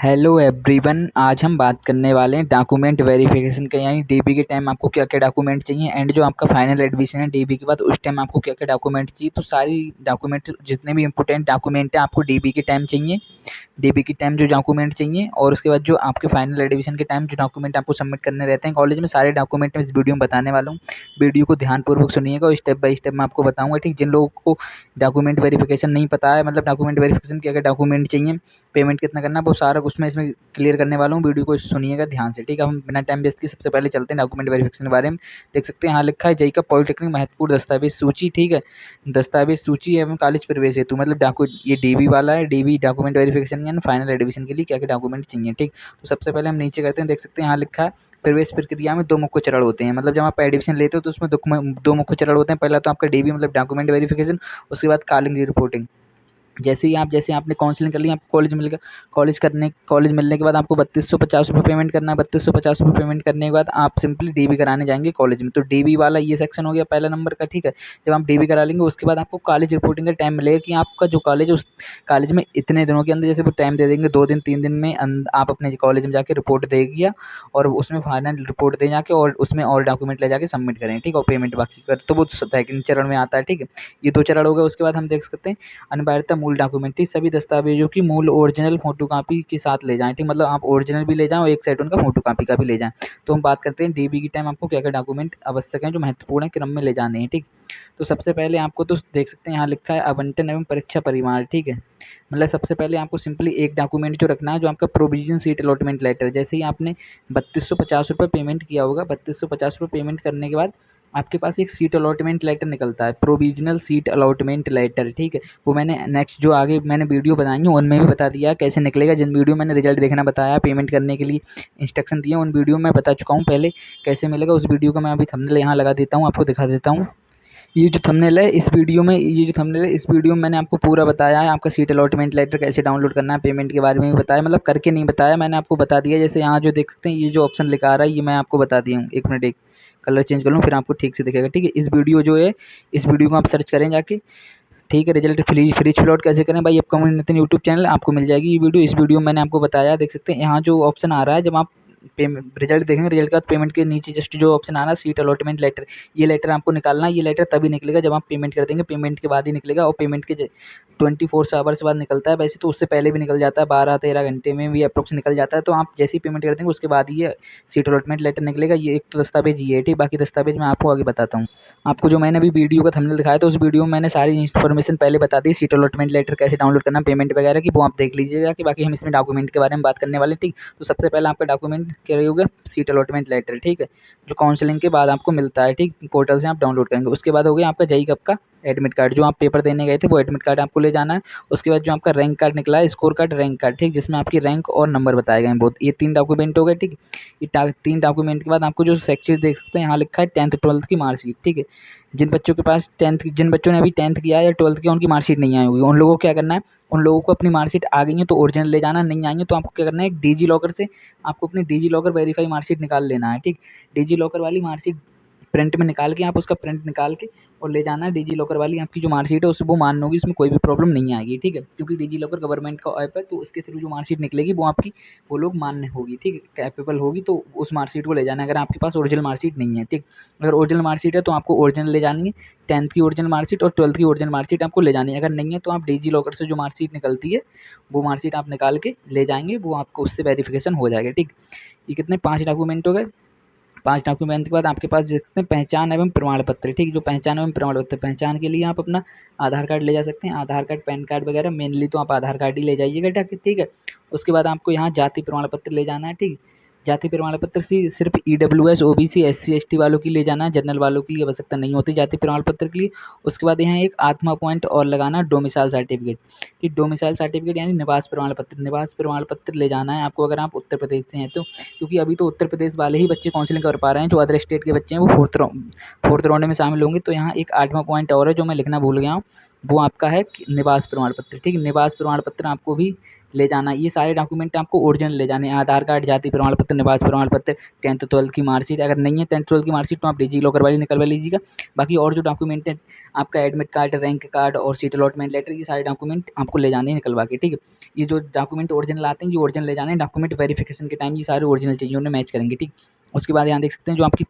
Hello everyone, आज हम बात करने वाले हैं डॉक्यूमेंट वेरिफिकेशन के। यानी डीबी के टाइम आपको क्या क्या डॉक्यूमेंट चाहिए एंड जो आपका फाइनल एडमिशन है डीबी के बाद उस टाइम आपको क्या क्या डॉक्यूमेंट चाहिए। तो सारी डॉक्यूमेंट जितने भी इंपॉर्टेंट डॉक्यूमेंट है आपको डीबी के टाइम चाहिए। डीबी के टाइम जो डॉक्यूमेंट चाहिए और उसके बाद जो आपके फाइनल एडमिशन के टाइम जो डॉक्यूमेंट आपको सबमिट करने रहते हैं कॉलेज में, सारे डॉक्यूमेंट मैं इस वीडियो में बताने वाला हूँ। वीडियो को ध्यानपूर्वक सुनिएगा और स्टेप बाय स्टेप मैं आपको बताऊंगा। ठीक, जिन लोगों को डॉक्यूमेंट वेरिफिकेशन नहीं पता है, मतलब डॉक्यूमेंट वेरिफिकेशन क्या क्या डॉक्यूमेंट चाहिए, पेमेंट कितना करना है, वो सारा उसमें इसमें क्लियर करने वाला हूँ। वीडियो को सुनिएगा ध्यान से। ठीक है, हम बिना टाइम वेस्ट किए सबसे पहले चलते हैं डॉक्यूमेंट वेरिफिकेशन के बारे में। देख सकते हैं यहाँ लिखा है जेईई का पॉलिटेक्निक महत्वपूर्ण दस्तावेज सूची। ठीक है, दस्तावेज सूची एवं कॉलेज प्रवेश हेतु, मतलब ये डीबी वाला है। डीबी डॉक्यूमेंट वेरिफिकेशन यानी फाइनल एडमिशन के लिए क्या क्या डॉक्यूमेंट चाहिए। ठीक, तो सबसे पहले हम नीचे करते हैं। देख सकते हैं यहाँ लिखा है प्रवेश प्रक्रिया में दो मुख्य चरण होते हैं। मतलब जब आप एडमिशन लेते हो तो उसमें दो मुख्य चरण होते हैं। पहला तो आपका डीबी मतलब डॉक्यूमेंट वेरिफिकेशन, उसके बाद कॉलेज की रिपोर्टिंग। जैसे आपने काउंसलिंग कर ली, आपको कॉलेज मिल गया। कॉलेज मिलने के बाद आपको 3250 रुपये पेमेंट करना है। 3250 रुपये पेमेंट करने के बाद आप सिंपली डीबी कराने जाएंगे कॉलेज में। तो डीबी वाला ये सेक्शन हो गया पहला नंबर का। ठीक है, जब आप डीबी करा लेंगे उसके बाद आपको कॉलेज रिपोर्टिंग का टाइम मिलेगा कि आपका जो कॉलेज है उस कॉलेज में इतने दिनों के अंदर, जैसे वो टाइम दे देंगे 2 दिन 3 दिन में आप अपने कॉलेज में जाके रिपोर्ट देगी और उसमें फाइनल रिपोर्ट दे जाके और उसमें और डॉक्यूमेंट ले जाके सबमिट करें। ठीक, और पेमेंट बाकी कर तो वो सेकंड चरण में आता है। ठीक है, ये 2 चरण हो गए। उसके बाद हम देख सकते हैं अनिवार्यता मूल डॉक्यूमेंट। ठीक, सभी दस्तावेजों की मूल ओरिजिनल फोटोकॉपी के साथ ले जाएं। ठीक, मतलब आप ओरिजिनल भी ले जाएं और एक साइड उनका फोटोकॉपी का भी ले जाएं। तो हम बात करते हैं डीबी की टाइम आपको क्या क्या डॉक्यूमेंट आवश्यक हैं जो महत्वपूर्ण है क्रम में ले जाने हैं। ठीक, तो सबसे पहले आपको तो देख सकते हैं यहाँ लिखा है आवंटन एवं परीक्षा परिमाण। ठीक है, मतलब सबसे पहले आपको सिंपली एक डॉक्यूमेंट जो रखना है, जो आपका प्रोविजन सीट अलॉटमेंट लेटर। जैसे ही आपने 3250 रुपये पेमेंट किया होगा, 3250 रुपये पेमेंट करने के बाद आपके पास एक सीट अलॉटमेंट लेटर निकलता है, प्रोविजनल सीट अलॉटमेंट लेटर। ठीक है, वो मैंने नेक्स्ट जो आगे मैंने वीडियो बनाई है उनमें भी बता दिया कैसे निकलेगा। जिन वीडियो मैंने रिजल्ट देखना बताया, पेमेंट करने के लिए इंस्ट्रक्शन दिए, उन वीडियो में बता चुका हूँ पहले कैसे मिलेगा। उस वीडियो का मैं अभी थंबनेल यहाँ लगा देता हूँ, आपको दिखा देता हूँ। ये जो थंबनेल है इस वीडियो में मैंने आपको पूरा बताया है। आपका सीट अलॉटमेंट लेटर कैसे डाउनलोड करना है, पेमेंट के बारे में भी बताया, मतलब करके नहीं बताया, मैंने आपको बता दिया। जैसे यहाँ जो देख सकते हैं ये जो ऑप्शन लिखा आ रहा है ये मैं आपको बता दिया हूँ। 1 मिनट, एक कलर चेंज कर लूँ फिर आपको ठीक से दिखेगा। ठीक है, इस वीडियो को आप सर्च करें जाके। ठीक है, रिजल्ट फ्रीज फिल आउट कैसे करें भाई, अपकमिंग नितिन यूट्यूब चैनल आपको मिल जाएगी ये वीडियो। इस वीडियो में मैंने आपको बताया। देख सकते हैं यहाँ जो ऑप्शन आ रहा है, जब आप पेमेंट रिजल्ट देखेंगे, रिजल्ट के बाद पेमेंट के नीचे जस्ट जो ऑप्शन आ रहा है सीट अलॉटमेंट लेटर, ये लेटर आपको निकालना है। ये लेटर तभी निकलेगा जब आप पेमेंट कर देंगे, पेमेंट के बाद ही निकलेगा। और पेमेंट के 24 आवर्स बाद निकलता है। वैसे तो उससे पहले भी निकल जाता है, 12-13 घंटे में भी अप्रोक्स निकल जाता है। तो आप जैसे ही पेमेंट कर देंगे उसके बाद ही ये सीट अलॉटमेंट लेटर निकलेगा। ये एक तो दस्तावेज ये है। ठीक, बाकी दस्तावेज मैं आपको आगे बताता हूँ। आपको जो मैंने अभी वीडियो का थंबनेल दिखाया था उस वीडियो में मैंने सारी इन्फॉर्मेशन पहले बता दी, सीट अलॉटमेंट लेटर कैसे डाउनलोड करना, पेमेंट वगैरह की, वो आप देख लीजिएगा। कि बाकी हम इसमें डॉक्यूमेंट के बारे में बात करने वाले हैं। ठीक, तो सबसे पहले आपका डॉक्यूमेंट क्या होगा, सीट अलॉटमेंट लेटर। ठीक है, जो काउंसलिंग के बाद आपको मिलता है। ठीक, पोर्टल से आप डाउनलोड करेंगे। उसके बाद हो गया आपका जेईई कप का एडमिट कार्ड, जो आप पेपर देने गए थे वो एडमिट कार्ड आपको ले जाना है। उसके बाद जो आपका रैंक कार्ड निकला है, स्कोर कार्ड, रैंक कार्ड, ठीक, जिसमें आपकी रैंक और नंबर बताए गए हैं बहुत। ये 3 डॉक्यूमेंट हो गए। ठीक, ये 3 डॉक्यूमेंट के बाद आपको जो सेक्शन देख सकते हैं यहाँ लिखा है 10th 12th की मार्कशीट। ठीक है, जिन बच्चों ने अभी 10th किया या 12th किया उनकी मार्कशीट नहीं आई होगी, उन लोगों को क्या करना है, उन लोगों को अपनी मार्कशीट आ गई है तो ओरिजिनल ले जाना, नहीं आई है तो आपको क्या करना है, एक डिजी लॉकर से आपको अपनी डिजी लॉकर वेरीफाई मार्कशीट निकाल लेना है। ठीक, डिजी लॉकर वाली मार्कशीट प्रिंट में निकाल के आप उसका प्रिंट निकाल के और ले जाना है। डिजी लॉकर वाली आपकी जो मार्कशीट है उससे वो मान होगी, इसमें कोई भी प्रॉब्लम नहीं आएगी। ठीक है, क्योंकि डिजी लॉकर गवर्नमेंट का ऐप है तो उसके थ्रू जो मार्कशीट निकलेगी वो आपकी वो लोग मान्य होगी। ठीक है, कैपेबल होगी, तो उस मार्कशीट को ले जाना है अगर आपके पास ओरिजिनल मार्कशीट नहीं है। ठीक, अगर ओरिजिनल मार्कशीट है तो आपको ओरिजिनल ले जानी है, 10th की ओरिजिनल मार्कशीट और 12th की ओरिजिनल मार्कशीट आपको ले जानी है। अगर नहीं है तो आप डिजी लॉकर से जो मार्कशीट निकलती है वो मार्कशीट आप निकाल के ले जाएंगे, वो आपको उससे वेरिफिकेशन हो जाएगा। ठीक, ये कितने 5 डॉक्यूमेंट हो गए। 5 डॉक्यूमेंट के बाद आपके पास देख सकते हैं पहचान एवं प्रमाण पत्र। ठीक, जो पहचान एवं प्रमाण पत्र, पहचान के लिए आप अपना आधार कार्ड ले जा सकते हैं, आधार कार्ड, पैन कार्ड वगैरह। मेनली तो आप आधार कार्ड ही ले जाइएगा। ठीक है, उसके बाद आपको यहाँ जाति प्रमाण पत्र ले जाना है। ठीक, जाति प्रमाण पत्र सिर्फ ईडब्ल्यूएस, ओबीसी, एससी, एसटी वालों के लिए जाना है, जनरल वालों के लिए आवश्यकता नहीं होती जाति प्रमाण पत्र के लिए। उसके बाद यहाँ एक आत्मा पॉइंट और लगाना, डोमिसाइल सर्टिफिकेट। कि डोमिसाइल सर्टिफिकेट यानी निवास प्रमाण पत्र, निवास प्रमाण पत्र ले जाना है आपको अगर आप उत्तर प्रदेश से हैं तो। क्योंकि अभी तो उत्तर प्रदेश वाले ही बच्चे काउंसलिंग कर पा रहे हैं, जो अदर स्टेट के बच्चे हैं वो फोर्थ राउंड में शामिल होंगे। तो यहाँ एक 8वां पॉइंट और है जो मैं लिखना भूल गया हूँ, वो आपका है निवास प्रमाण पत्र। ठीक है, निवास प्रमाण पत्र आपको भी ले जाना, ये सारे डॉक्यूमेंट आपको ओरिजिनल ले जाने हैं। आधार कार्ड, जाति प्रमाण पत्र, निवास प्रमाण पत्र, 10th 12th की मार्कशीट, अगर नहीं है 10th 12th की मार्कशीट तो आप डिजी लॉकर वाली निकलवा लीजिएगा। बाकी और जो डॉक्यूमेंट है आपका एडमिट कार्ड, रैंक कार्ड और सीट अलॉटमेंट लेटर, ये सारे डॉक्यूमेंट आपको ले जाने हैं निकलवा के, ठीक है। ये जो डॉक्यूमेंट ओरिजिनल आते हैं ये ओरिजिनल ले जाने हैं। डॉक्यूमेंट वेरिफिकेशन के टाइम ये सारे ओरिजिनल चाहिए, उन्हें मैच करेंगे, ठीक। उसके बाद यहाँ देख सकते हैं जो आपकी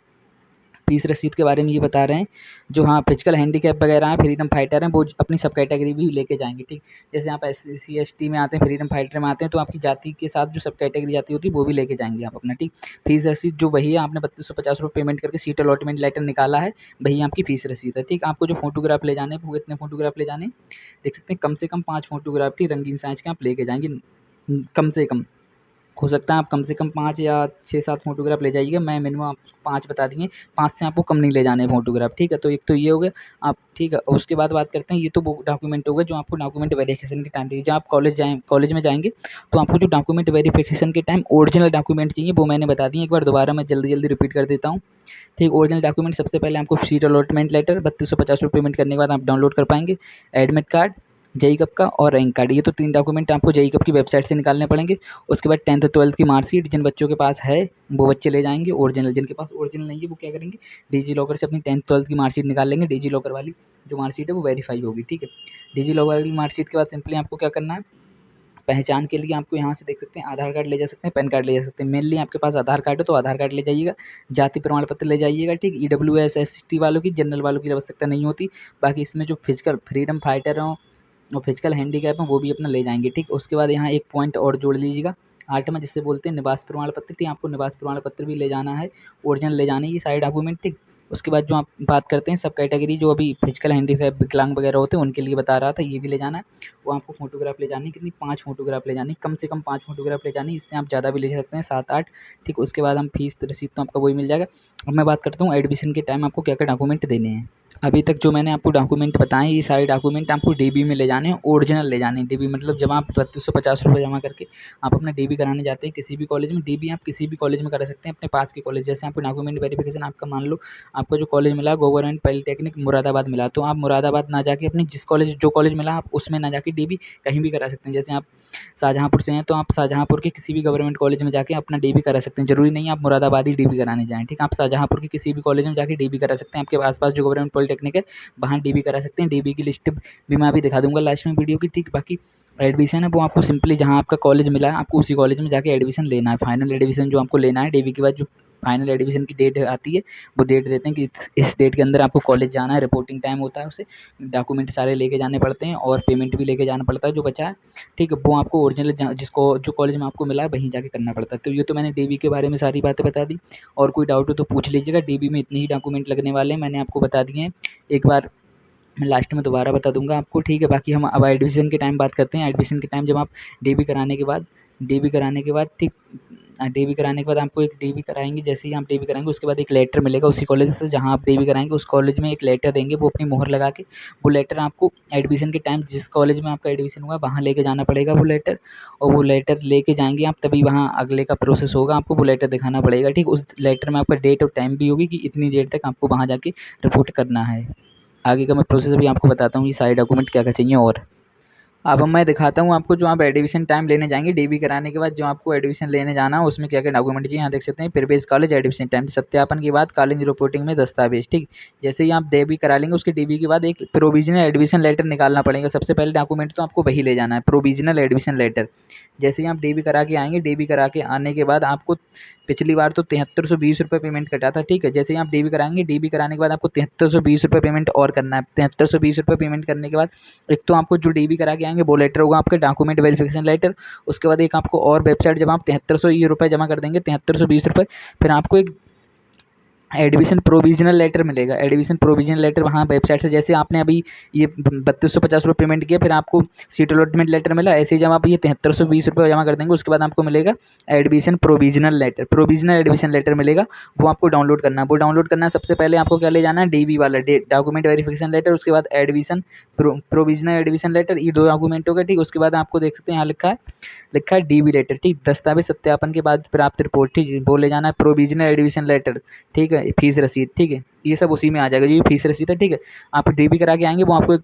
फीस रसीद के बारे में ये बता रहे हैं, जो हाँ फिजिकल हैंडीकैप वगैरह हैं, फ्रीडम फाइटर हैं, वो अपनी सब कैटेगरी भी लेके जाएंगे, ठीक। जैसे आप SC ST में आते हैं, फ्रीडम फाइटर में आते हैं, तो आपकी जाति के साथ जो सब कैटेगरी जाती होती है वो भी लेके जाएंगे आप अपना, ठीक। फीस रसीद जो वही है, आपने 3250 रुपये पेमेंट करके सीट अलॉटमेंट लेटर निकाला है, वही आपकी फीस रसीद है, ठीक। आपको जो फोटोग्राफ ले जाने हैं वो इतने फोटोग्राफ ले जाने, देख सकते हैं कम से कम 5 फोटोग्राफ की रंगीन साइज के आप लेके जाएंगे, कम से कम। हो सकता है आप कम से कम 5 या 6-7 फोटोग्राफ ले जाइएगा, मैं मिनिमम आपको 5 बता दिए, 5 से आपको कम नहीं ले जाने फोटोग्राफ, ठीक है। तो एक तो ये हो गया आप, ठीक है। उसके बाद बात करते हैं, ये तो वो डॉक्यूमेंट हो गए जो आपको डॉक्यूमेंट वेरिफिकेशन के टाइम चाहिए। जब आप कॉलेज में जाएंगे तो आपको जो डॉक्यूमेंट वेरिफिकेशन के टाइम ओरिजिनल डॉक्यूमेंट चाहिए वो मैंने बता दिए, एक बार दोबारा मैं जल्दी जल्दी रिपीट कर देता हूँ, ठीक। ओरिजिनल डॉक्यूमेंट सबसे पहले आपको सीट अलॉटमेंट लेटर 3250 रुपये पेमेंट करने के बाद आप डाउनलोड कर पाएंगे, एडमिट कार्ड, जेई कप का और रैंक कार्ड, ये तो 3 डॉक्यूमेंट आपको जेई कप की वेबसाइट से निकालने पड़ेंगे। उसके बाद 10th 12th की मार्कशीट जिन बच्चों के पास है वो बच्चे ले जाएंगे ओरिजिनल, जिनके पास ओरिजिनल नहीं है वो क्या करेंगे, डिजी लॉकर से अपनी 10th 12th की मार्कशीट निकाल लेंगे। डिजी लॉकर वाली जो मार्कशीट है वो वेरीफाई होगी, ठीक है। डिजी लॉकर वाली मार्कशीट के बाद सिंपली आपको क्या करना है, पहचान के लिए आपको यहाँ से देख सकते हैं आधार कार्ड ले जा सकते हैं, पैन कार्ड ले जा सकते हैं। मेनली आपके पास आधार कार्ड है तो आधार कार्ड ले जाइएगा, जाति प्रमाण पत्र ले जाइएगा, ठीक। EWS ST वालों की, जनरल वालों की आवश्यकता नहीं होती। बाकी इसमें जो फिजिकल फ्रीडम फाइटर हों और फिजिकल हैंडीकैप है वो भी अपना ले जाएंगे, ठीक। उसके बाद यहाँ एक पॉइंट और जोड़ लीजिएगा 8 में, जिससे बोलते हैं निवास प्रमाण पत्र, ठीक। आपको निवास प्रमाण पत्र भी ले जाना है, ओरिजिनल ले जाने, ये सारे डॉक्यूमेंट, ठीक। उसके बाद जो आप बात करते हैं सब कैटेगरी जो अभी फिजिकल हैंडीकैप विकलांग वगैरह होते हैं उनके लिए बता रहा था, ये भी ले जाना है। वो आपको फोटोग्राफ ले जानी, कितनी 5 फोटोग्राफ ले जानी, कम से कम 5 फोटोग्राफ ले जानी, इससे आप ज़्यादा भी ले सकते हैं 7-8, ठीक। उसके बाद हम फीस रसीद तो आपका वही मिल जाएगा। अब मैं बात करता हूँ एडमिशन के टाइम आपको क्या क्या डॉक्यूमेंट देने हैं। अभी तक जो मैंने आपको डॉक्यूमेंट बताए ये सारे डॉक्यूमेंट आपको डीबी में ले जाने हैं, ओरिजिनल ले जाने हैं। डीबी मतलब जब आप 3250 रुपये जमा करके आप अपना डीबी कराने जाते हैं किसी भी कॉलेज में, डीबी आप किसी भी कॉलेज में करा सकते हैं अपने पास के कॉलेज। जैसे आपको डॉक्यूमेंट वेरिफिकेशन आपका मान लो आपका जो कॉलेज मिला गवर्नमेंट पॉलिटेक्निक मुरादाबाद मिला, तो आप मुरादाबाद ना जाके अपने जिस कॉलेज जो कॉलेज मिला आप उसमें ना जाके डीबी कहीं भी करा सकते हैं। जैसे आप शाहजहाँपुर से हैं तो आप शाहजहाँपुर के किसी भी गवर्नमेंट कॉलेज में जाके अपना डीबी करा सकते हैं, जरूरी नहीं है आप मुरादाबाद ही डीबी कराने जाएँ, ठीक। आप शाहजहाँपुर के किसी भी कॉलेज में जाके डीबी करा सकते हैं, आपके आसपास जो गवर्नमेंट पॉलिटेक्निक है वहाँ डीबी करा सकते हैं। डीबी की लिस्ट भी मैं अभी दिखा दूंगा लास्ट में वीडियो की, ठीक। बाकी एडमिशन है वो आपको सिंपली जहाँ आपका कॉलेज मिला है आपको उसी कॉलेज में जाके एडमिशन लेना है। फाइनल एडमिशन जो आपको लेना है डीबी के बाद जो फाइनल एडमिशन की डेट आती है वो डेट देते हैं कि इस डेट के अंदर आपको कॉलेज जाना है, रिपोर्टिंग टाइम होता है, उसे डॉक्यूमेंट सारे लेके जाने पड़ते हैं और पेमेंट भी लेके जाना पड़ता है जो बचा है, ठीक है। वो आपको ओरिजिनल जिसको जो कॉलेज में आपको मिला है वहीं जाके करना पड़ता है। तो ये तो मैंने डीबी के बारे में सारी बातें बता दी, और कोई डाउट हो तो पूछ लीजिएगा। डीबी में इतने ही डॉक्यूमेंट लगने वाले हैं, मैंने आपको बता दिए हैं, एक बार मैं लास्ट में दोबारा बता दूंगा आपको, ठीक है। बाकी हम अब एडमिशन के टाइम बात करते हैं। एडमिशन के टाइम जब आप डीबी कराने के बाद ठीक, डीबी कराने के बाद आपको एक डीबी कराएंगे, जैसे ही आप डीबी कराएंगे उसके बाद एक लेटर मिलेगा उसी कॉलेज से जहाँ आप डीबी कराएंगे, उस कॉलेज में एक लेटर देंगे, वो अपनी मोहर लगा के वो लेटर आपको एडमिशन के टाइम जिस कॉलेज में आपका एडमिशन हुआ वहाँ लेके जाना पड़ेगा वो लेटर, और वो लेटर लेके जाएंगे आप तभी वहाँ अगले का प्रोसेस होगा, आपको वो लेटर दिखाना पड़ेगा, ठीक। उस लेटर में आपका डेट और टाइम भी होगी कि इतनी देर तक आपको वहाँ जाके रिपोर्ट करना है। आगे का मैं प्रोसेस भी आपको बताता हूँ, ये सारे डॉक्यूमेंट क्या क्या चाहिए। और अब मैं दिखाता हूँ आपको जो आप एडमिशन टाइम लेने जाएंगे डीबी कराने के बाद जो आपको एडमिशन लेने जाना है उसमें क्या क्या डॉक्यूमेंट चाहिए। यहाँ देख सकते हैं प्रवेश कॉलेज एडमिशन टाइम सत्यापन के बाद कॉलेज रिपोर्टिंग में दस्तावेज, ठीक। जैसे ही आप डीबी करा लेंगे उसके डीबी के बाद एक प्रोविजनल एडमिशन लेटर निकालना पड़ेगा। सबसे पहले डॉक्यूमेंट तो आपको वही ले जाना है, प्रोविजनल एडमिशन लेटर। जैसे ही आप डीबी करा के आएंगे, डीबी करा के आने के बाद आपको पिछली बार तो 7320 रुपये पेमेंट कटा था, ठीक है। जैसे ही आप डीबी कराएंगे, डीबी कराने के बाद आपको 7320 रुपये पेमेंट और करना है। 7320 रुपये पेमेंट करने के बाद एक तो आपको जो डीबी करा के आएंगे वो लेटर होगा आपका डॉक्यूमेंट वेरिफिकेशन लेटर। उसके बाद एक आपको और वेबसाइट जब आप 7300 जमा कर देंगे 7320 रुपये, फिर आपको एक एडमिशन प्रोविजनल लेटर मिलेगा। एडमिशन प्रोविजनल लेटर वहाँ वेबसाइट से, जैसे आपने अभी ये 3250 रुपये पेमेंट किया फिर आपको सीट अलॉटमेंट लेटर मिला, ऐसे ही जब आप ये 7320 रुपये जमा कर देंगे उसके बाद आपको मिलेगा admission provisional letter, provisional admission letter मिलेगा। वो आपको डाउनलोड करना है। वो डाउनलोड करना है सबसे पहले आपको क्या ले जाना है, डीबी वाला डॉक्यूमेंट वेरिफिकेशन लेटर, उसके बाद एडमिशन प्रोविजनल एडमिशन लेटर, ये 2 डॉक्यूमेंट हो गए, ठीक। उसके बाद आपको देख सकते हैं यहाँ लिखा है डीबी लेटर, ठीक। दस्तावेज सत्यापन के बाद प्राप्त रिपोर्ट, ठीक। वो ले जाना है प्रोविजनल एडमिशन लेटर, ठीक है। फीस रसीद, ठीक है, ये सब उसी में आ जाएगा जो ये फीस रसीद है, ठीक है। आप डीबी करा के आएंगे वो आपको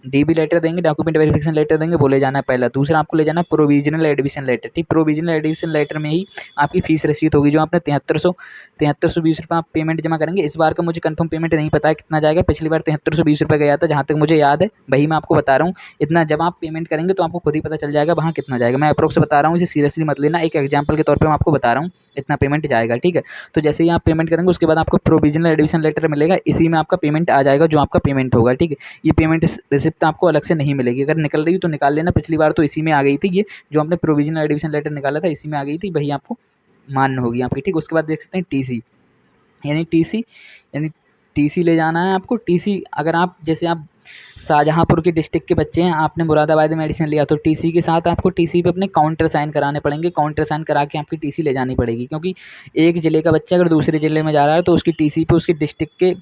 डीबी लेटर देंगे, डॉक्यूमेंट वेरिफिकेशन लेटर देंगे, वो ले जाना है पहला। दूसरा आपको ले जाना है प्रोविजनल एडमिशन लेटर, ठीक। प्रोविजनल एडमिशन लेटर में ही आपकी फीस रसीद होगी, जो आपने 7320 रुपये आप पेमेंट जमा करेंगे। इस बार का मुझे कंफर्म पेमेंट नहीं पता है कितना जाएगा, पिछली बार 7320 रुपये गया था, जहाँ तक मुझे याद है, वही मैं आपको बता रहा हूँ। इतना जब आप पेमेंट करेंगे तो आपको खुद ही पता चल जाएगा वहाँ कितना जाएगा। मैं अप्रोक्स बता रहा हूँ, इसे सीरियसली मत लेना, एक एग्जाम्पल के तौर पर मैं आपको बता रहा हूँ इतना पेमेंट जाएगा, ठीक है। तो जैसे ही आप पेमेंट करेंगे उसके बाद आपको प्रोविजनल एडमिशन लेटर मिलेगा, इसी में आपका पेमेंट आ जाएगा, जो आपका पेमेंट होगा, ठीक है। ये पेमेंट रिसिप्ट आपको अलग से नहीं मिलेगी, अगर निकल रही हो तो निकाल लेना, पिछली बार तो इसी में आ गई थी, ये जो आपने प्रोविजनल एडमिशन लेटर निकाला था इसी में आ गई थी, वही आपको मान्य होगी आपकी, ठीक। उसके बाद देख सकते हैं टीसी, यानी टीसी यानी टीसी ले जाना है आपको। टीसी अगर आप जैसे आप शाहजहाँपुर के डिस्ट्रिक्ट के बच्चे हैं, आपने मुरादाबाद में एडमिशन लिया, तो टीसी के साथ आपको टीसी पे अपने काउंटर साइन कराने पड़ेंगे, काउंटर साइन करा के आपकी टीसी ले जानी पड़ेगी, क्योंकि एक ज़िले का बच्चा अगर दूसरे ज़िले में जा रहा है तो उसकी टीसी पे उसके डिस्ट्रिक्ट के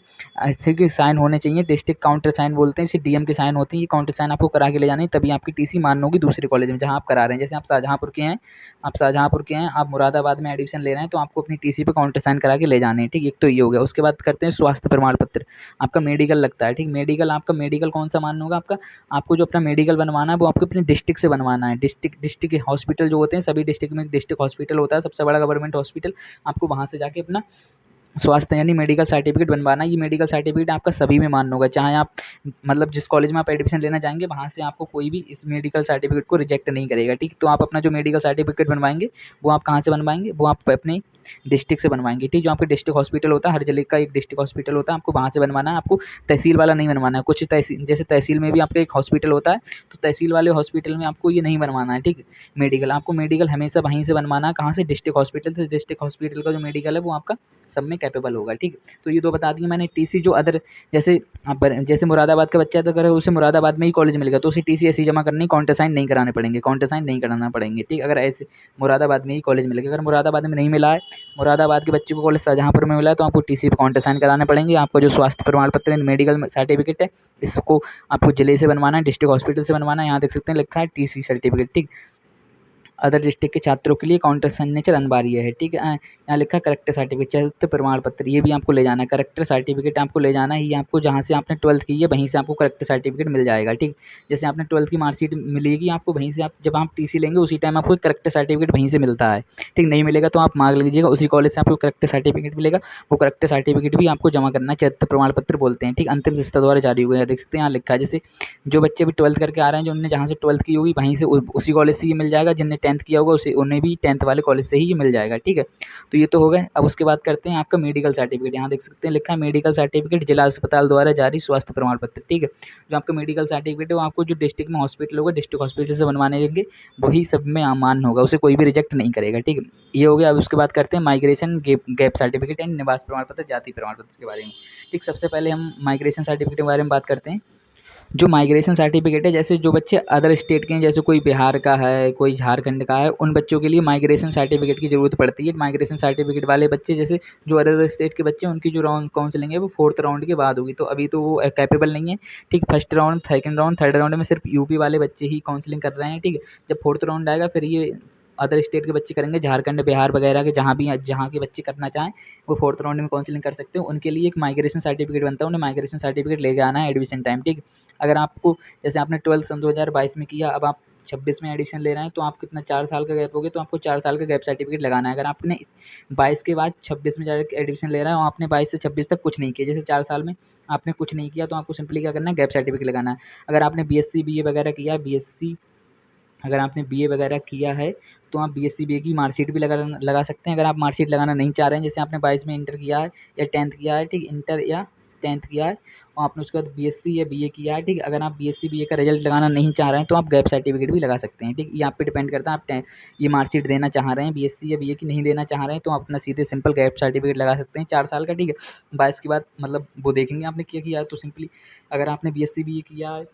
ऐसे के साइन होने चाहिए, डिस्ट्रिक्ट काउंटर साइन बोलते हैं, इसे डीएम के साइन होते हैं, ये काउंटर साइन आपको करा के ले जानी, तभी आपकी टीसी मान्य होगी दूसरे कॉलेज में जहाँ आप करा रहे हैं। जैसे आप शाहजहाँपुर के हैं, आप मुरादाबाद में एडमिशन ले रहे हैं, तो आपको अपनी टीसी पे काउंटर साइन करा के ले जाने हैं, ठीक। एक तो ये हो गया। उसके बाद करते हैं स्वास्थ्य प्रमाण पत्र, आपका मेडिकल लगता है, ठीक। मेडिकल आपका मेडिकल कौन सा मान्य होगा आपका, आपको जो अपना मेडिकल बनवाना है वो आपको अपने डिस्ट्रिक्ट से बनवाना है। डिस्ट्रिक्ट हॉस्पिटल जो होते हैं, सभी डिस्ट्रिक्ट में एक डिस्ट्रिक्ट हॉस्पिटल होता है, सबसे बड़ा गवर्नमेंट हॉस्पिटल, आपको वहाँ से जाके अपना स्वास्थ्य यानी मेडिकल सर्टिफिकेट बनवाना है। ये मेडिकल सर्टिफिकेट आपका सभी में मान्य होगा, चाहे आप मतलब जिस कॉलेज में आप एडमिशन लेना चाहेंगे वहाँ से आपको कोई भी इस मेडिकल सर्टिफिकेट को रिजेक्ट नहीं करेगा, ठीक। तो आप अपना जो मेडिकल सर्टिफिकेट बनवाएंगे वो आप कहाँ से बनवाएंगे, वो आप अपने डिस्ट्रिक्ट से बनवाएंगे, ठीक। जो आपके डिस्ट्रिक्ट हॉस्पिटल होता है, हर जिले का एक डिस्ट्रिक्ट हॉस्पिटल होता है, आपको वहाँ से बनवाना है। आपको तहसील वाला नहीं बनवाना है। कुछ तहसील जैसे तहसील में भी आपका एक हॉस्पिटल होता है, तो तहसील वाले हॉस्पिटल में आपको ये नहीं बनवाना है, ठीक। मेडिकल आपको मेडिकल हमेशा वहीं से बनवाना है, कहाँ से, डिस्ट्रिक्ट हॉस्पिटल से। डिस्ट्रिक्ट हॉस्पिटल का जो मेडिकल है वो आपका सब में कैपेबल होगा, ठीक। तो ये दो बता दिए मैंने। टीसी जो अदर जैसे मुरादाबाद का बच्चा है तो अगर उसे मुरादाबाद में ही कॉलेज मिलेगा तो उसे टीसी ऐसी जमा करनी, काउंटर साइन नहीं कराने पड़ेंगे, काउंटर साइन नहीं कराना पड़ेंगे, ठीक। अगर ऐसे मुरादाबाद में ही कॉलेज मिलेगा, अगर मुरादाबाद में नहीं मिला है, मुरादाबाद के बच्चे को कॉलेज शाहजहाँपुर में मिला है, तो आपको टीसी पे काउंटर साइन कराने पड़ेंगे। आपका जो स्वास्थ्य प्रमाण पत्र मेडिकल सर्टिफिकेट है, इसको आपको जिले से बनवाना है, डिस्ट्रिक्ट हॉस्पिटल से बनवाना है। यहाँ देख सकते हैं लिखा है टीसी सर्टिफिकेट, ठीक। अदर डिस्ट्रिक्ट के छात्रों के लिए काउंटर सिग्नेचर अनिवार्य है, ठीक है। यहाँ लिखा है करेक्टर सर्टिफिकेट, चरित्र प्रमाण पत्र, ये भी आपको ले जाना है। करेक्टर सर्टिफिकेट आपको ले जाना है, ये आपको जहाँ से आपने 12th की है वहीं से आपको करेक्टर सर्टिफिकेट मिल जाएगा, ठीक। जैसे आपने 12th की मार्कशीट मिलेगी आपको, वहीं से आप जब आप टीसी लेंगे उसी टाइम आपको करेक्टर सर्टिफिकेट वहीं से मिलता है, ठीक। नहीं मिलेगा तो आप मांग लीजिएगा, उसी कॉलेज से आपको करेक्टर सर्टिफिकेट मिलेगा, वो करेक्टर सर्टिफिकेट भी आपको जमा करना है, चरित्र प्रमाण पत्र बोलते हैं, ठीक। अंतिम संस्था द्वारा जारी हुआ है, देख सकते हैं यहाँ लिखा है। जैसे जो बच्चे भी 12th करके आ रहे हैं, जो उन्होंने जहाँ से 12th की होगी वहीं से उसी कॉलेज से ये मिल जाएगा, जिनने 10th किया होगा उसे उन्हें भी 10th वाले कॉलेज से ही ये मिल जाएगा, ठीक है। तो ये तो हो गए। अब उसके बाद करते हैं आपका मेडिकल सर्टिफिकेट। यहाँ देख सकते हैं लिखा है मेडिकल सर्टिफिकेट जिला अस्पताल द्वारा जारी स्वास्थ्य प्रमाण पत्र, ठीक है। जो आपका मेडिकल सर्टिफिकेट है वो आपको जो डिस्ट्रिक्ट में हॉस्पिटल होगा, डिस्ट्रिक्ट हॉस्पिटल से बनवाने देंगे, वही सब में मान्य होगा, उसे कोई भी रिजेक्ट नहीं करेगा, ठीक है। ये हो गया। अब उसके बाद करते हैं माइग्रेशन गैप सर्टिफिकेट एंड निवास प्रमाण पत्र, जाति प्रमाण पत्र के बारे में, ठीक। सबसे पहले हम माइग्रेशन सर्टिफिकेट के बारे में बात करते हैं। जो माइग्रेशन सर्टिफिकेट है, जैसे जो बच्चे अदर स्टेट के हैं, जैसे कोई बिहार का है, कोई झारखंड का है, उन बच्चों के लिए माइग्रेशन सर्टिफिकेट की ज़रूरत पड़ती है। माइग्रेशन सर्टिफिकेट वाले बच्चे, जैसे जो अदर स्टेट के बच्चे हैं, उनकी जो राउंड काउंसलिंग है वो 4th राउंड के बाद होगी, तो अभी तो वो कैपेबल नहीं है, ठीक। First round, second round, third round में सिर्फ यूपी वाले बच्चे ही काउंसलिंग कर रहे हैं, ठीक है। जब 4th राउंड आएगा फिर ये अदर स्टेट के बच्चे करेंगे, झारखंड, बिहार वगैरह के जहाँ के बच्चे करना चाहें वो 4th राउंड में काउंसलिंग कर सकते हैं। उनके लिए एक माइग्रेशन सर्टिफिकेट बनता है, उन्हें माइग्रेशन सर्टिफिकेट लेके आना है एडमिशन टाइम, ठीक। अगर आपको जैसे आपने 12th सन 2022 में किया, अब आप 26 में एडमिशन ले रहे हैं, तो आप कितना 4 साल का गैप हो गया, तो आपको 4 साल का गैप सर्टिफिकेट लगाना है। अगर आपने 22 के बाद 26 में जाकर एडमिशन ले रहा है और आपने 22 से 26 तक कुछ नहीं किया, जैसे 4 साल में आपने कुछ नहीं किया, तो आपको सिंपली क्या करना है, गैप सर्टिफिकेट लगाना है। अगर आपने बीएससी बीए वगैरह किया है, अगर आपने बीए वगैरह किया है तो आप बीएससी बीए की मार्कशीट भी लगा सकते हैं। अगर आप मार्कशीट लगाना नहीं चाह रहे हैं, जैसे आपने 22 में इंटर किया है या 10th किया है, ठीक, इंटर या 10th किया है और आपने उसके बाद बीएससी या बीए किया है, ठीक। अगर आप बीएससी बीए का रिजल्ट लगाना नहीं चाह रहे हैं तो आप गैप सर्टिफिकेट भी लगा सकते हैं, ठीक। ये आप पे डिपेंड करता है, आप ये मार्कशीट देना चाह रहे हैं बीएससी या बीए की, नहीं देना चाह रहे हैं तो आप अपना सीधे सिंपल गैप सर्टिफिकेट लगा सकते हैं 4 साल का, ठीक है। 22 के बाद मतलब वो देखेंगे आपने क्या किया है, तो सिंपली अगर आपने बीएससी बीए किया है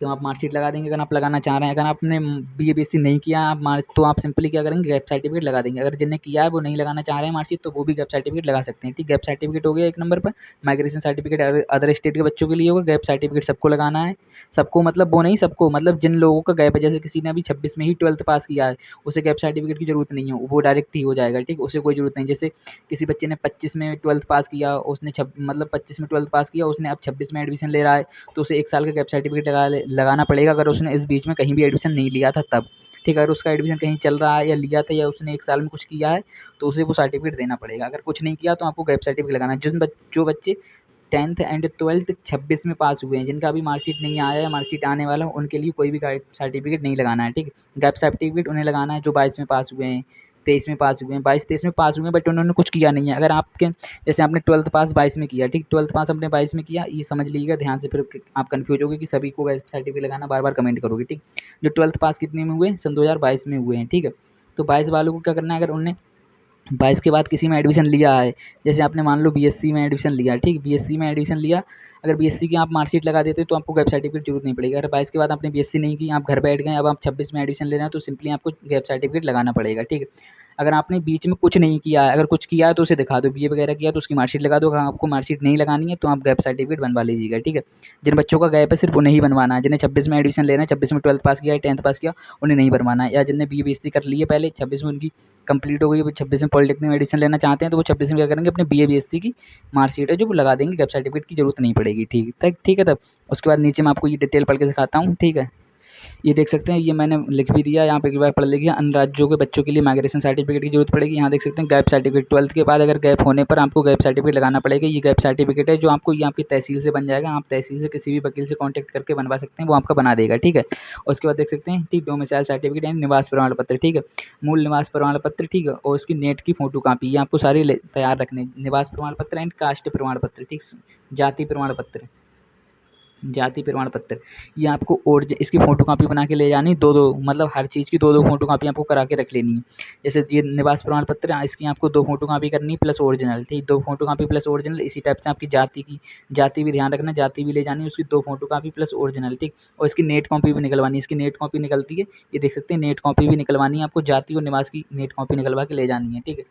तो आप मार्कशीट लगा देंगे अगर आप लगाना चाह रहे हैं। अगर आपने BA BSc नहीं किया तो आप सिंपली क्या करेंगे, गैप सर्टिफिकेट लगा देंगे। अगर जिन्हें किया है वो नहीं लगाना चाह रहे हैं मार्कशीट, तो वो भी गैप सर्टिफिकेट लगा सकते हैं। ठीक, गैप सर्टिफिकेट हो गया एक नंबर पर। माइग्रेशन सर्टिफिकेट अदर स्टेट के बच्चों के लिए होगा। गैप सर्टिफिकेट सबको लगाना है। सबको मतलब वो नहीं, सबको मतलब जिन लोगों का गैप है, जैसे किसी ने अभी 26 में ही 12th पास किया है, उसे गैप सर्टिफिकेट की जरूरत नहीं है, वो डायरेक्ट ही हो जाएगा। ठीक, उसे कोई जरूरत नहीं। जैसे किसी बच्चे ने 25 में 12th पास किया, उसने मतलब 25 में 12th पास किया, उसने अब 26 में एडमिशन ले रहा है, तो उसे 1 साल का गैप सर्टिफिकेट लगाना पड़ेगा अगर उसने इस बीच में कहीं भी एडमिशन नहीं लिया था तब। ठीक है, अगर उसका एडमिशन कहीं चल रहा है या लिया था या उसने 1 साल में कुछ किया है, तो उसे वो सर्टिफिकेट देना पड़ेगा। अगर कुछ नहीं किया तो आपको गैप सर्टिफिकेट लगाना है। जो बच्चे 10th एंड 12th 26 में पास हुए हैं, जिनका अभी मार्कशीट नहीं आया है, मार्कशीट आने वाला है, उनके लिए कोई भी गैप सर्टिफिकेट नहीं लगाना है। ठीक है, गैप सर्टिफिकेट उन्हें लगाना है जो 22 में पास हुए हैं, 23 में पास हुए हैं, 22-23 में पास हुए हैं, बट उन्होंने कुछ किया नहीं है। अगर आपके जैसे आपने 12th पास 22 में किया, ठीक, 12th पास आपने 22 में किया, ये समझ लीजिएगा ध्यान से, फिर आप कन्फ्यूज होगे कि सभी को गैप सर्टिफिकेट लगाना, बार बार कमेंट करोगे। ठीक, जो 12th पास कितने में हुए, सन 2022 में हुए हैं। ठीक है, तो 22 वालों को क्या करना है, अगर उन्होंने 22 के बाद किसी में एडमिशन लिया है, जैसे आपने मान लो BSc में एडमिशन लिया, ठीक, BSc में एडमिशन लिया, अगर BSc की आप मार्कशीट लगा देते तो आपको गैप सर्टिफिकेट जरूरत नहीं पड़ेगी। अगर 22 के बाद आपने BSc नहीं की, आप घर बैठ गए, अब आप 26 में एडमिशन ले रहे हैं, तो सिंपली आपको गैप सर्टिफिकेट लगाना पड़ेगा। ठीक है, अगर आपने बीच में कुछ नहीं किया है, अगर कुछ किया है तो उसे दिखा दो, BA वगैरह किया तो उसकी मार्कशीट लगा दो। अगर आपको मार्कशीट नहीं लगानी है तो आप गैप सर्टिफिकेट बनवा लीजिएगा। ठीक है, जिन बच्चों का गैप है सिर्फ उन्हें ही बनवाना है, जिन्हें 26 में एडमिशन लेना है, 26 में 12th पास किया है, 10th पास किया, उन्हें नहीं बनवाना है। या जिनने BA BSc कर ली है पहले, 26 में उनकी कंप्लीट हो गई, वो 26 में पॉलिटेक्निक में एडमिशन लेना चाहते हैं, तो वो 26 में क्या करेंगे, अपने BA BSc की मार्कशीट है जो वो लगा देंगे, गैप सर्टिफिकेट की जरूरत नहीं पड़ेगी। ठीक है, तब उसके बाद नीचे मैं आपको ये डिटेल पढ़ के दिखाता हूँ। ठीक है, ये देख सकते हैं, ये मैंने लिख भी दिया यहाँ पे, एक बार पढ़ लीजिए। अन्य राज्यों के बच्चों के लिए माइग्रेशन सर्टिफिकेट की जरूरत पड़ेगी। यहाँ देख सकते हैं गैप सर्टिफिकेट, 12th के बाद अगर गैप होने पर आपको गैप सर्टिफिकेट लगाना पड़ेगा। ये गैप सर्टिफिकेट है जो आपको ये आपकी तहसील से बन जाएगा। आप तहसील से किसी भी वकील से कॉन्टैक्ट करके बनवा सकते हैं, वो आपका बना देगा। ठीक है, उसके बाद देख सकते हैं, ठीक, डोमिसाइल सर्टिफिकेट यानी निवास प्रमाण पत्र। ठीक है, मूल निवास प्रमाण पत्र। ठीक है, और उसकी नेट की फोटो कापी, ये आपको सारी तैयार रखने। निवास प्रमाण पत्र एंड कास्ट प्रमाण पत्र, ठीक, जाति प्रमाण पत्र, जाति प्रमाण पत्र, ये आपको इसकी फोटो कॉपी बना के ले जानी, दो दो, मतलब हर चीज़ की दो दो फोटो कॉपी आपको करा के रख लेनी है। जैसे ये निवास प्रमाण पत्र है, इसकी आपको 2 फोटो कॉपी करनी प्लस ओरिजिनल। ठीक, 2 फोटो कॉपी प्लस ओरिजिनल। इसी टाइप से आपकी जाति भी ध्यान रखना, जाति भी ले जानी है, उसकी 2 फोटो कॉपी प्लस ओरिजिनल। ठीक, और इसकी नेट कॉपी भी निकलवानी है। इसकी नेट कॉपी निकलती है, ये देख सकते हैं, नेट कॉपी भी निकलवानी है आपको, जाति और निवास की नेट कॉपी निकलवा के ले जानी है। ठीक है,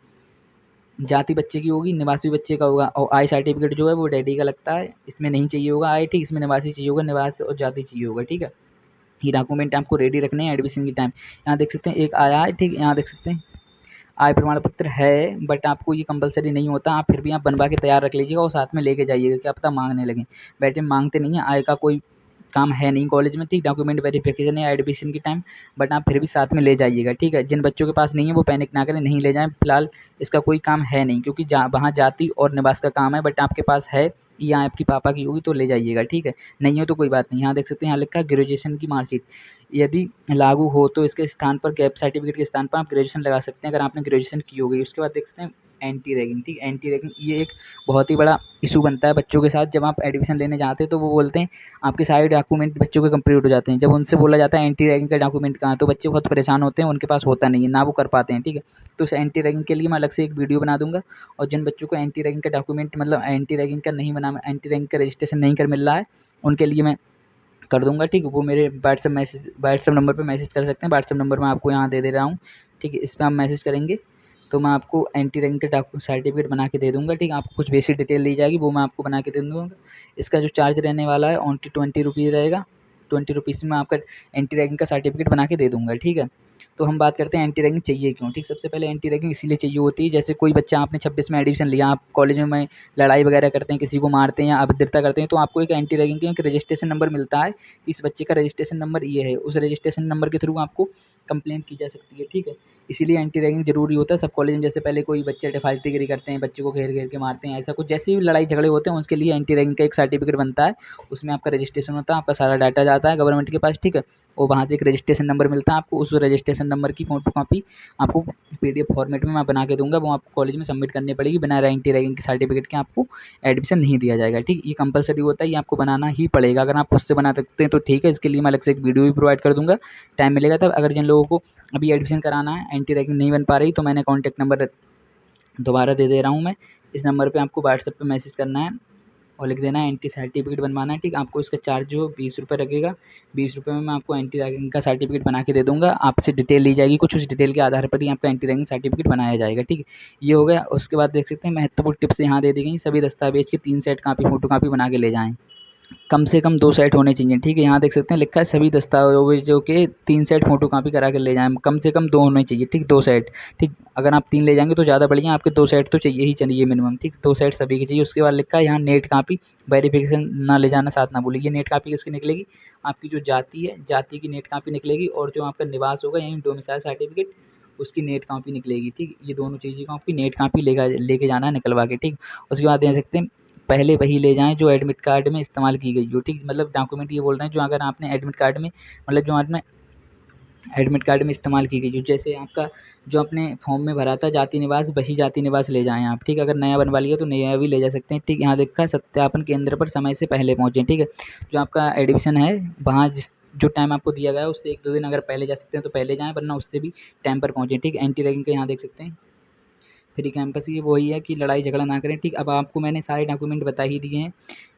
जाति बच्चे की होगी, निवासी बच्चे का होगा। और आई सर्टिफिकेट जो है वो डैडी का लगता है, इसमें नहीं चाहिए होगा आई। ठीक, इसमें निवासी चाहिए होगा, निवास और जाति चाहिए होगा। ठीक है, ये डॉक्यूमेंट आपको रेडी रखने हैं एडमिशन की टाइम। यहाँ देख सकते हैं एक आया है। ठीक, यहाँ देख सकते हैं आय प्रमाण पत्र है, बट आपको ये कंपलसरी नहीं होता, आप फिर भी आप बनवा के तैयार रख लीजिएगा और साथ में लेके जाइएगा, क्या पता मांगने लगे। बैठे मांगते नहीं है, आय का कोई काम है नहीं कॉलेज में। ठीक, डॉक्यूमेंट वेरिफिकेशन है एडमिशन की टाइम, बट आप फिर भी साथ में ले जाइएगा। ठीक है, जिन बच्चों के पास नहीं है वो पैनिक ना करें, नहीं ले जाएं फिलहाल, इसका कोई काम है नहीं, क्योंकि वहाँ जाति और निवास का काम है, बट आपके पास है या आपकी पापा की होगी तो ले जाइएगा। ठीक है, नहीं हो तो कोई बात नहीं। यहाँ देख सकते हैं, यहाँ लिखा है ग्रेजुएशन की मार्कशीट, यदि लागू हो तो इसके स्थान पर गैप सर्टिफिकेट के स्थान पर आप ग्रेजुएशन लगा सकते हैं, अगर आपने ग्रेजुएशन की होगी। उसके बाद देख सकते हैं एंटी रैगिंग। ठीक, एंटी रैगिंग ये एक बहुत ही बड़ा इशू बनता है बच्चों के साथ। जब आप एडमिशन लेने जाते हैं तो वो बोलते हैं आपके सारे डॉक्यूमेंट बच्चों के कंप्लीट हो जाते हैं, जब उनसे बोला जाता है एंटी रैगिंग का डॉक्यूमेंट कहाँ है, तो बच्चे बहुत परेशान होते हैं, उनके पास होता नहीं है, ना वो कर पाते हैं। ठीक है, तो उस एंटी रैगिंग के लिए मैं अलग से एक वीडियो बना दूंगा। और जिन बच्चों को एंटी रैगिंग का डॉक्यूमेंट, मतलब एंटी रैगिंग का नहीं बना, एंटी रैगिंग का रजिस्ट्रेशन नहीं कर मिल रहा है, उनके लिए मैं कर दूंगा। ठीक, वो मेरे व्हाट्सएप नंबर पे मैसेज कर सकते हैं। व्हाट्सएप नंबर मैं आपको यहाँ दे रहा हूँ। ठीक है, इस पर आप मैसेज करेंगे तो मैं आपको एंटी रैंक का सर्टिफिकेट बना के दे दूंगा। ठीक, आपको कुछ बेसिक डिटेल दी जाएगी, वो मैं आपको बना के दे दूँगा। इसका जो चार्ज रहने वाला है ओनली 20 रुपीज़ रहेगा। 20 रुपीज़ में आपका एंटी रैगिंग का सर्टिफिकेट बना के दे दूंगा। ठीक है, तो हम बात करते हैं एंटी रैगिंग चाहिए क्यों। ठीक, सबसे पहले एंटी रैगिंग इसीलिए चाहिए होती है, जैसे कोई बच्चा आपने 26 में एडमिशन लिया, आप कॉलेज में लड़ाई वगैरह करते हैं, किसी को मारते हैं या अभद्रता करते हैं, तो आपको एक एंटी रैगिंग का एक रजिस्ट्रेशन नंबर मिलता है। इस बच्चे का रजिस्ट्रेशन नंबर ये है, उस रजिस्ट्रेशन नंबर के थ्रू आपको कंप्लेंट की जा सकती है। ठीक है, इसीलिए एंटी रैगिंग जरूरी होता है सब कॉलेज में। जैसे पहले कोई बच्चे डिफाल्टरीगिरी करते हैं, बच्चे को घेर घेर के मारते हैं, ऐसा कुछ जैसे भी लड़ाई झगड़े होते हैं उसके लिए एंटी रैगिंग का एक सर्टिफिकेट बनता है, उसमें आपका रजिस्ट्रेशन होता है, आपका सारा डाटा जाता है गवर्नमेंट के पास। ठीक है, और वहाँ से एक रजिस्ट्रेशन नंबर मिलता है आपको, उस रजिस्ट्रेशन नंबर की फोटो कॉपी आपको PDF फॉर्मेट में मैं बना के दूंगा, वो आपको कॉलेज में सबमिट करनी पड़ेगी। बिना एंटी रैगिंग के सर्टिफिकेट के आपको एडमिशन नहीं दिया जाएगा। ठीक, ये कंपलसरी होता है, ये आपको बनाना ही पड़ेगा। अगर आप खुद से बना सकते हैं तो ठीक है, इसके लिए मैं अलग से एक वीडियो भी प्रोवाइड कर दूंगा, टाइम मिलेगा तब। अगर जिन लोगों को अभी एडमिशन कराना है, एंटी रैगिंग नहीं बन पा रही, तो मैंने कॉन्टैक्ट नंबर दोबारा दे रहा हूँ मैं, इस नंबर पर आपको व्हाट्सएप पर मैसेज करना है और लिख देना है एंटी सर्टिफिकेट बनवाना है, ठीक। आपको इसका चार्ज जो 20 रुपये लगेगा। 20 रुपये में मैं आपको एंटी रैगिंग का सर्टिफिकेट बना के दे दूँगा। आपसे डिटेल ली जाएगी कुछ, उस डिटेल के आधार पर ही आपका एंटी रैगिंग सर्टिफिकेट बनाया जाएगा, ठीक है। ये हो गया। उसके बाद देख सकते हैं महत्वपूर्ण टिप्स यहाँ दे दी गई। सभी दस्तावेज की 3 सेट कापी फ़ोटोकॉपी बना के ले जाएँ। कम से कम 2 सेट होने चाहिए, ठीक है। यहाँ देख सकते हैं लिखा है सभी दस्तावेजों के 3 सेट फ़ोटोकॉपी करा के ले जाएँ। कम से कम 2 होने चाहिए, ठीक, 2 सेट, ठीक। अगर आप 3 ले जाएँगे तो ज़्यादा बढ़िया, आपके 2 सेट तो चाहिए ही चाहिए मिनिमम, ठीक। 2 सेट सभी के चाहिए। उसके बाद लिखा है यहाँ नेट कॉपी वेरिफिकेशन ना ले जाना, साथ ना भूलिए। नेट कॉपी किसकी निकलेगी? आपकी जो जाति है, जाति की नेट कॉपी निकलेगी, और जो आपका निवास होगा यानी डोमिसाइल सर्टिफिकेट, उसकी नेट कॉपी निकलेगी, ठीक। ये दोनों चीज़ों को आपकी नेट कॉपी लेके जाना है निकलवा के, ठीक। उसके बाद देख सकते हैं पहले वही ले जाएँ जो एडमिट कार्ड में इस्तेमाल की गई हो, ठीक। मतलब डॉक्यूमेंट ये बोल रहे हैं जो अगर आपने एडमिट कार्ड में, मतलब जो आपने एडमिट कार्ड में इस्तेमाल की गई हो, जैसे आपका जो आपने फॉर्म में भरा था जाति निवास, वही जाति निवास ले जाएँ आप, ठीक। अगर नया बनवा लिया तो नया भी ले जा सकते हैं, ठीक। यहाँ देखा सत्यापन केंद्र पर समय से पहले पहुँचें, ठीक है। जो आपका एडमिशन है वहाँ जो टाइम आपको दिया गया है उससे 1-2 दिन अगर पहले जा सकते हैं तो पहले जाएँ, वरना उससे भी टाइम पर पहुँचें, ठीक। एंटी रैगिंग का यहाँ देख सकते हैं फ्री कैंपस, ये वही है कि लड़ाई झगड़ा ना करें, ठीक। अब आपको मैंने सारे डॉक्यूमेंट बता ही दिए हैं,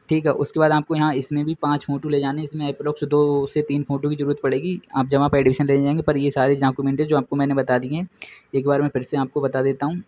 ठीक है। उसके बाद आपको यहाँ इसमें भी 5 फ़ोटो ले जाने, इसमें एप्रोक्स 2 से 3 फ़ोटो की ज़रूरत पड़ेगी, आप जमा पे एडमिशन ले जाएंगे। पर ये सारे डॉक्यूमेंट है जो आपको मैंने बता दिए हैं, एक बार मैं फिर से आपको बता देता हूँ,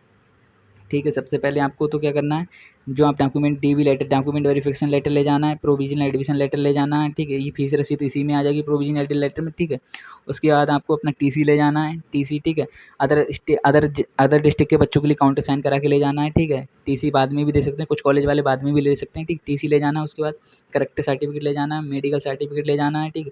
ठीक है। सबसे पहले आपको तो क्या करना है, जो आप document DV letter, document verification letter ले जाना है, प्रोविजनल एडमिशन लेटर ले जाना है, ठीक है। ये फीस रसीद इसी में आ जाएगी प्रोविजनल लेटर में, ठीक है। उसके बाद आपको अपना टीसी ले जाना है, टीसी, ठीक है। अदर डिस्ट्रिक्ट के बच्चों के लिए काउंटर साइन करा के ले जाना है, ठीक है। टीसी बाद में भी दे सकते हैं, कुछ कॉलेज वाले बाद में भी ले सकते हैं, ठीक। टीसी ले जाना है। उसके बाद करेक्टर सर्टिफिकेट ले जाना है, मेडिकल सर्टिफिकेट ले जाना है, ठीक है।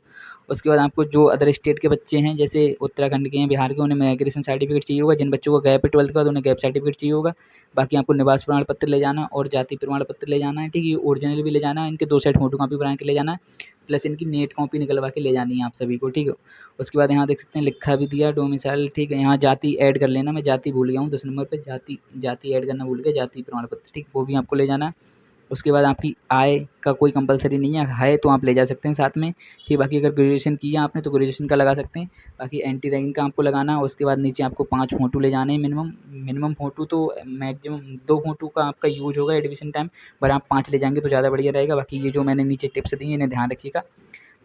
उसके बाद आपको जो अदर स्टेट के बच्चे हैं जैसे उत्तराखंड के हैं, बिहार के, उन्हें माइग्रेशन सर्टिफिकेट चाहिए होगा। जिन बच्चों को गैप है 12th का तो उन्हें गैप सर्टिफिकेट चाहिए होगा। बाकी आपको निवास प्रमाण पत्र ले जाना और जाति प्रमाण पत्र ले जाना है, ठीक है। ये ओरिजिनल भी ले जाना है, इनके 2 सेट फ़ोटो कॉपी बना के ले जाना है, प्लस इनकी नेट कॉपी निकलवा के ले जानी है आप सभी को, ठीक है। उसके बाद यहाँ देख सकते हैं लिखा भी दिया डोमिसाइल, ठीक है। यहाँ जाति ऐड कर लेना, मैं जाति भूल गया हूँ 10 नंबर पे, जाति ऐड करना भूल गया, जाति प्रमाण पत्र, ठीक, वो भी आपको ले जाना है। उसके बाद आपकी आय का कोई कंपलसरी नहीं है तो आप ले जा सकते हैं साथ में, ठीक। बाकी अगर ग्रेजुएशन किया आपने तो ग्रेजुएशन का लगा सकते हैं। बाकी एंटी रैगिंग का आपको लगाना है। उसके बाद नीचे आपको 5 फ़ोटो ले जाने हैं मिनिमम फ़ोटो तो मैक्सिमम 2 फ़ोटो का आपका यूज़ होगा एडमिशन टाइम, पर आप 5 ले जाएँगे तो ज़्यादा बढ़िया रहेगा। बाकी ये जो मैंने नीचे टिप्स दी हैं इन्हें ध्यान रखिएगा।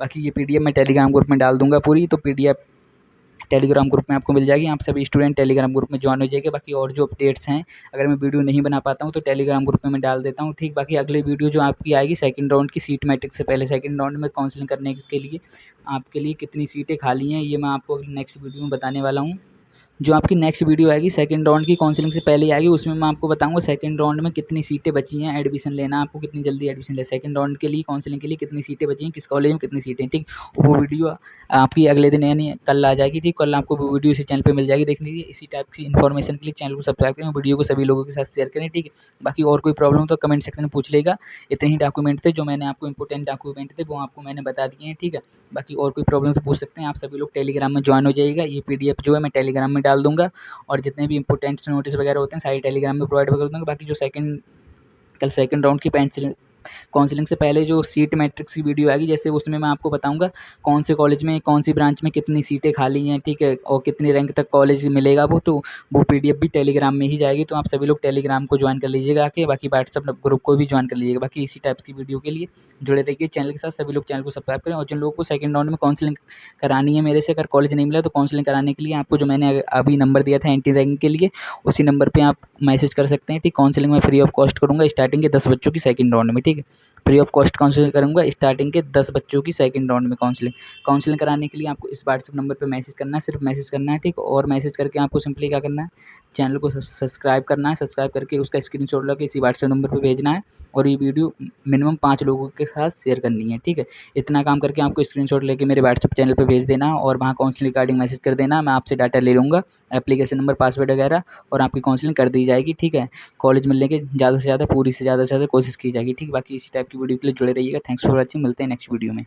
बाकी ये पीडीएफ मैं टेलीग्राम ग्रुप में डाल दूँगा पूरी, तो पीडीएफ टेलीग्राम ग्रुप में आपको मिल जाएगी। आप सभी स्टूडेंट टेलीग्राम ग्रुप में जॉइन हो जाइए। बाकी और जो अपडेट्स हैं अगर मैं वीडियो नहीं बना पाता हूँ तो टेलीग्राम ग्रुप में मैं डाल देता हूँ, ठीक। बाकी अगली वीडियो जो आपकी आएगी सेकंड राउंड की सीट मैट्रिक्स से पहले, सेकंड राउंड में काउंसलिंग करने के लिए आपके लिए कितनी सीटें खाली हैं ये मैं आपको नेक्स्ट वीडियो में बताने वाला हूँ। जो आपकी नेक्स्ट वीडियो आएगी सेकंड राउंड की काउंसलिंग से पहले आएगी, उसमें मैं आपको बताऊंगा सेकंड राउंड में कितनी सीटें बची हैं, एडमिशन लेना आपको कितनी जल्दी एडमिशन ले, सेकंड राउंड के लिए काउंसलिंग के लिए कितनी सीटें बची हैं, किस कॉलेज में कितनी सीटें, ठीक। वो वीडियो आपकी अगले दिन यानी कल आ जाएगी, ठीक। कल आपको वो वीडियो इसी चैनल पर मिल जाएगी देखने के लिए। इसी टाइप की इन्फॉर्मेशन के लिए चैनल को सब्सक्राइब करें, वीडियो को सभी लोगों के साथ शेयर करें, ठीक है। बाकी और कोई प्रॉब्लम तो कमेंट सेक्शन में पूछ लेगा। इतने ही डॉक्यूमेंट थे जो मैंने आपको इंपॉर्टेंट डॉक्यूमेंट थे वो आपको मैंने बता दिए हैं, ठीक है। बाकी और कोई प्रॉब्लम तो पूछ सकते हैं। आप सभी लोग टेलीग्राम में ज्वाइन हो जाइएगा। ये पीडीएफ जो है मैं टेलीग्राम में डाल दूँगा, और जितने भी इंपॉर्टेंट नोटिस वगैरह होते हैं सारे टेलीग्राम में प्रोवाइड कर दूँगा। बाकी जो कल सेकंड राउंड की काउंसलिंग से पहले जो सीट मैट्रिक्स की वीडियो आएगी जैसे उसमें मैं आपको बताऊंगा कौन से कॉलेज में कौन सी ब्रांच में कितनी सीटें खाली हैं, ठीक है, और कितनी रैंक तक कॉलेज मिलेगा वो पीडीएफ भी टेलीग्राम में ही जाएगी। तो आप सभी लोग टेलीग्राम को ज्वाइन कर लीजिएगा आके, बाकी व्हाट्सअप ग्रुप को भी ज्वाइन कर लीजिएगा। बाकी इसी टाइप की वीडियो के लिए जुड़े रहिए चैनल के साथ। सभी लोग चैनल को सब्सक्राइब करें, और जिन लोगों को सेकंड राउंड में काउंसलिंग करानी है मेरे से, अगर कॉलेज नहीं मिला तो काउंसलिंग कराने के लिए आपको जो मैंने अभी नंबर दिया था एंटी रैंकिंग के लिए, उसी नंबर पर आप मैसेज कर सकते हैं, ठीक। काउंसलिंग में फ्री ऑफ कॉस्ट करूँगा स्टार्टिंग के 10 बच्चों की सेकंड राउंड में, ठीक है। फ्री ऑफ कॉस्ट काउंसलिंग करूँगा स्टार्टिंग के 10 बच्चों की सेकंड राउंड में काउंसलिंग कराने के लिए आपको इस व्हाट्सएप नंबर पे मैसेज करना है, सिर्फ मैसेज करना है, ठीक। और मैसेज करके आपको सिंपली क्या करना है, चैनल को सब्सक्राइब करना है, सब्सक्राइब करके उसका स्क्रीनशॉट लेके इसी व्हाट्सएप नंबर पे भेजना है, और ये वीडियो मिनिमम 5 लोगों के साथ शेयर करनी है, ठीक है। इतना काम करके आपको स्क्रीनशॉट लेके मेरे व्हाट्सएप चैनल पे भेज देना, और वहाँ काउंसलिंग रिगार्डिंग मैसेज कर देना। मैं आपसे डाटा ले लूँगा, एप्लीकेशन नंबर, पासवर्ड वगैरह, और आपकी काउंसलिंग कर दी जाएगी, ठीक है। कॉलेज मिलने के ज़्यादा से ज़्यादा पूरी से ज़्यादा कोशिश की जाएगी, ठीक। बाकी इसी टाइप की वीडियो के लिए जुड़े रहिएगा। थैंक्स फॉर वॉचिंग, मिलते हैं नेक्स्ट वीडियो में।